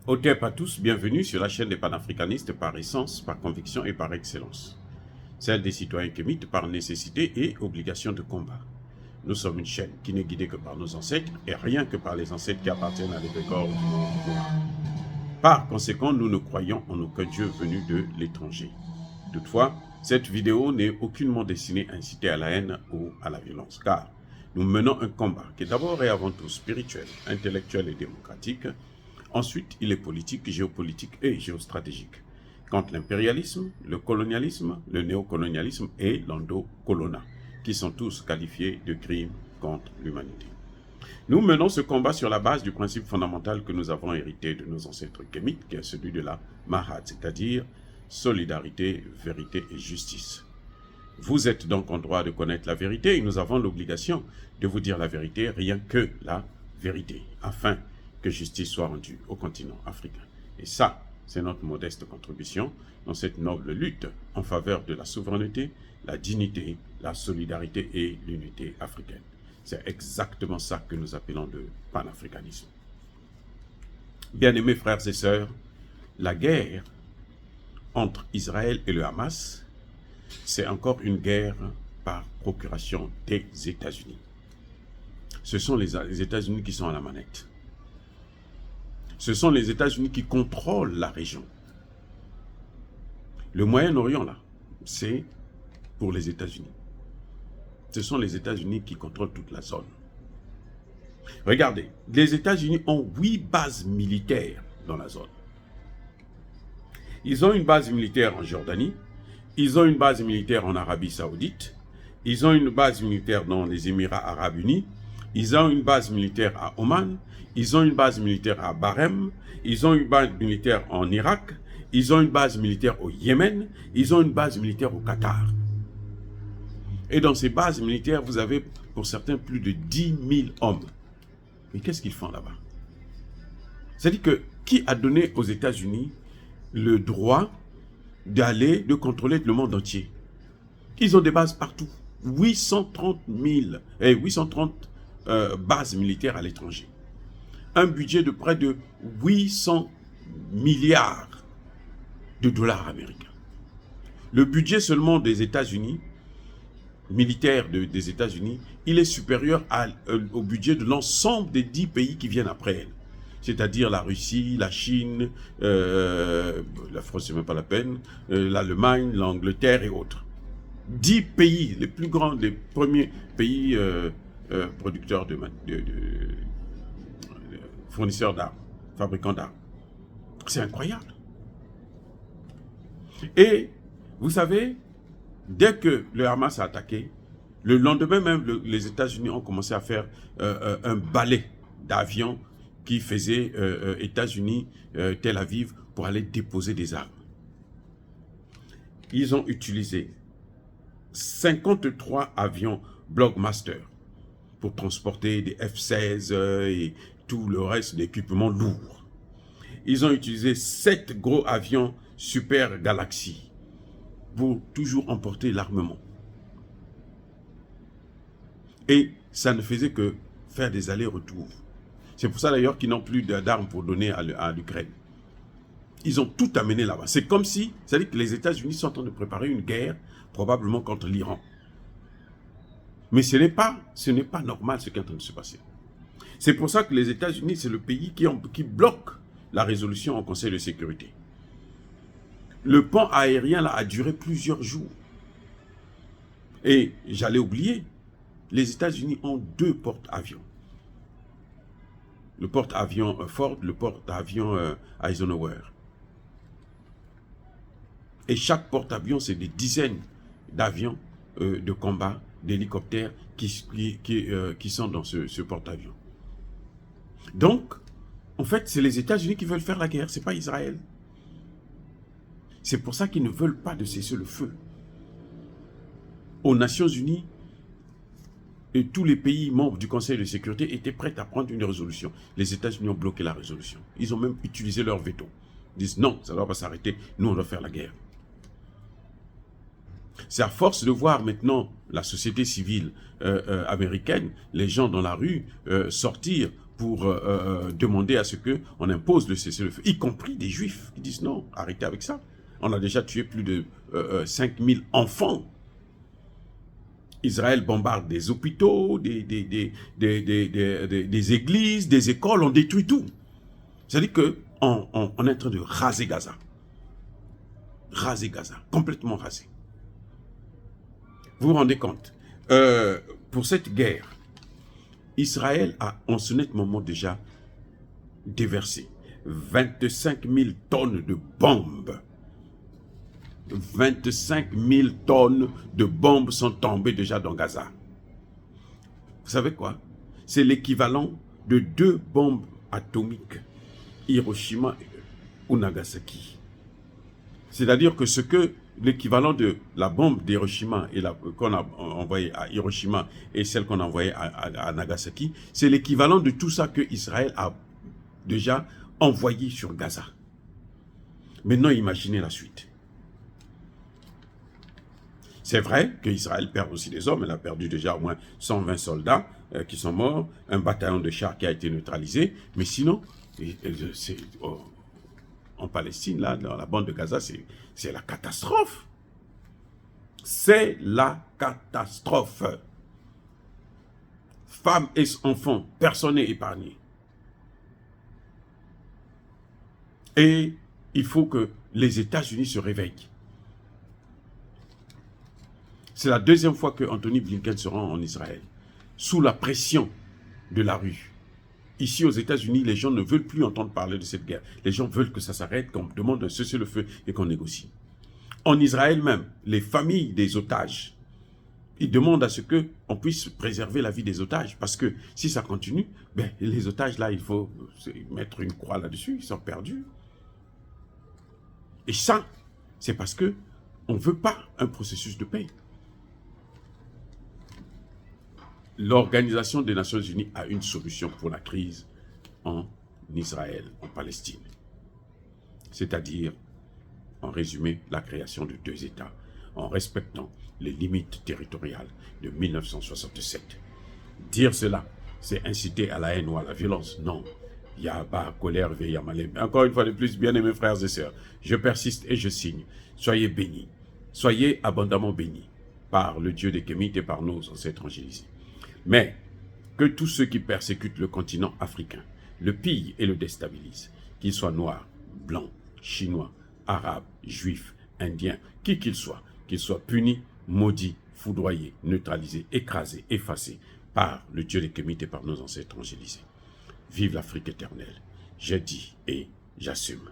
Au TEP à tous, bienvenue sur la chaîne des panafricanistes par essence, par conviction et par excellence. Celle des citoyens kémites par nécessité et obligation de combat. Nous sommes une chaîne qui n'est guidée que par nos ancêtres et rien que par les ancêtres qui appartiennent à l'égrégore du monde noir. Par conséquent, nous ne croyons en aucun Dieu venu de l'étranger. Toutefois, cette vidéo n'est aucunement destinée à inciter à la haine ou à la violence, car nous menons un combat qui est d'abord et avant tout spirituel, intellectuel et démocratique. Ensuite, il est politique, géopolitique et géostratégique, contre l'impérialisme, le colonialisme, le néocolonialisme et l'endocolonat, qui sont tous qualifiés de crimes contre l'humanité. Nous menons ce combat sur la base du principe fondamental que nous avons hérité de nos ancêtres kémites, qui est celui de la Mahad, c'est-à-dire solidarité, vérité et justice. Vous êtes donc en droit de connaître la vérité et nous avons l'obligation de vous dire la vérité, rien que la vérité, afin que justice soit rendue au continent africain. Et ça, c'est notre modeste contribution dans cette noble lutte en faveur de la souveraineté, la dignité, la solidarité et l'unité africaine. C'est exactement ça que nous appelons le panafricanisme. Bien-aimés frères et sœurs, la guerre entre Israël et le Hamas, c'est encore une guerre par procuration des États-Unis. Ce sont les États-Unis qui sont à la manette. Ce sont les États-Unis qui contrôlent la région. Le Moyen-Orient, là, c'est pour les États-Unis. Ce sont les États-Unis qui contrôlent toute la zone. Regardez, les États-Unis ont 8 bases militaires dans la zone. Ils ont une base militaire en Jordanie, ils ont une base militaire en Arabie Saoudite, ils ont une base militaire dans les Émirats Arabes Unis, ils ont une base militaire à Oman, ils ont une base militaire à Bahreïn, ils ont une base militaire en Irak, ils ont une base militaire au Yémen, ils ont une base militaire au Qatar. Et dans ces bases militaires, vous avez pour certains plus de 10 000 hommes. Mais qu'est-ce qu'ils font là-bas? C'est-à-dire que qui a donné aux États-Unis le droit de contrôler le monde entier? Ils ont des bases partout. 830 bases militaires à l'étranger. Un budget de près de 800 milliards de dollars américains. Le budget seulement des États-Unis, militaire des États-Unis, il est supérieur au budget de l'ensemble des 10 pays qui viennent après elle. C'est-à-dire la Russie, la Chine, la France, c'est même pas la peine, l'Allemagne, l'Angleterre et autres. 10 pays, les plus grands, les premiers pays producteurs de fournisseurs d'armes, fabricants d'armes. C'est incroyable. Et vous savez, dès que le Hamas a attaqué, le lendemain même, les États-Unis ont commencé à faire un balai d'avions qui faisait États-Unis, Tel Aviv, pour aller déposer des armes. Ils ont utilisé 53 avions Blockbuster pour transporter des F-16 et tout le reste d'équipements lourds. Ils ont utilisé 7 gros avions Super Galaxy pour toujours emporter l'armement. Et ça ne faisait que faire des allers-retours. C'est pour ça d'ailleurs qu'ils n'ont plus d'armes pour donner à l'Ukraine. Ils ont tout amené là-bas. C'est comme si, c'est-à-dire que les États-Unis sont en train de préparer une guerre, probablement contre l'Iran. Mais ce n'est pas normal ce qui est en train de se passer. C'est pour ça que les États-Unis, c'est le pays qui bloque la résolution au Conseil de sécurité. Le pont aérien là a duré plusieurs jours. Et j'allais oublier, les États-Unis ont 2 porte-avions. Le porte-avions Ford, le porte-avions Eisenhower. Et chaque porte-avions, c'est des dizaines d'avions de combat, d'hélicoptères qui sont dans ce porte-avions. Donc, en fait, c'est les États-Unis qui veulent faire la guerre, ce n'est pas Israël. C'est pour ça qu'ils ne veulent pas de cesser le feu. Aux Nations Unies, et tous les pays membres du Conseil de sécurité étaient prêts à prendre une résolution. Les États-Unis ont bloqué la résolution. Ils ont même utilisé leur veto. Ils disent non, ça ne doit pas s'arrêter, nous on doit faire la guerre. C'est à force de voir maintenant la société civile américaine, les gens dans la rue, sortir pour demander à ce qu'on impose le cessez-le-feu, y compris des juifs qui disent non, arrêtez avec ça. On a déjà tué plus de 5000 enfants. Israël bombarde des hôpitaux, des églises, des écoles, on détruit tout. C'est-à-dire qu'on est en train de raser Gaza. Raser Gaza, complètement rasé. Vous vous rendez compte, pour cette guerre, Israël a en ce net moment déjà déversé 25 000 tonnes de bombes. 25 000 tonnes de bombes sont tombées déjà dans Gaza. Vous savez quoi? C'est l'équivalent de 2 bombes atomiques, Hiroshima ou Nagasaki. C'est-à-dire que ce que l'équivalent de la bombe d'Hiroshima qu'on a envoyée à Hiroshima et celle qu'on a envoyée à Nagasaki, c'est l'équivalent de tout ça que Israël a déjà envoyé sur Gaza. Maintenant, imaginez la suite. C'est vrai qu'Israël perd aussi des hommes. Elle a perdu déjà au moins 120 soldats qui sont morts, un bataillon de chars qui a été neutralisé. Mais sinon, en Palestine, là, dans la bande de Gaza, c'est la catastrophe. C'est la catastrophe. Femmes et enfants, personne n'est épargné. Et il faut que les États-Unis se réveillent. C'est la deuxième fois que Anthony Blinken se rend en Israël, sous la pression de la rue. Ici, aux États-Unis, les gens ne veulent plus entendre parler de cette guerre. Les gens veulent que ça s'arrête, qu'on demande un cessez-le-feu et qu'on négocie. En Israël même, les familles des otages, ils demandent à ce qu'on puisse préserver la vie des otages. Parce que si ça continue, ben, les otages, là, il faut mettre une croix là-dessus, ils sont perdus. Et ça, c'est parce qu'on ne veut pas un processus de paix. L'Organisation des Nations Unies a une solution pour la crise en Israël, en Palestine. C'est-à-dire, en résumé, la création de 2 États, en respectant les limites territoriales de 1967. Dire cela, c'est inciter à la haine ou à la violence. Non. Yaba, colère, veille, malem. Encore une fois de plus, bien-aimés frères et sœurs, je persiste et je signe. Soyez bénis. Soyez abondamment bénis par le Dieu des Kémites et par nos ancêtres angélisés. Mais que tous ceux qui persécutent le continent africain le pillent et le déstabilisent, qu'ils soient noirs, blancs, chinois, arabes, juifs, indiens, qui qu'ils soient punis, maudits, foudroyés, neutralisés, écrasés, effacés par le Dieu des Kémites et par nos ancêtres angélisés. Vive l'Afrique éternelle. J'ai dit et j'assume.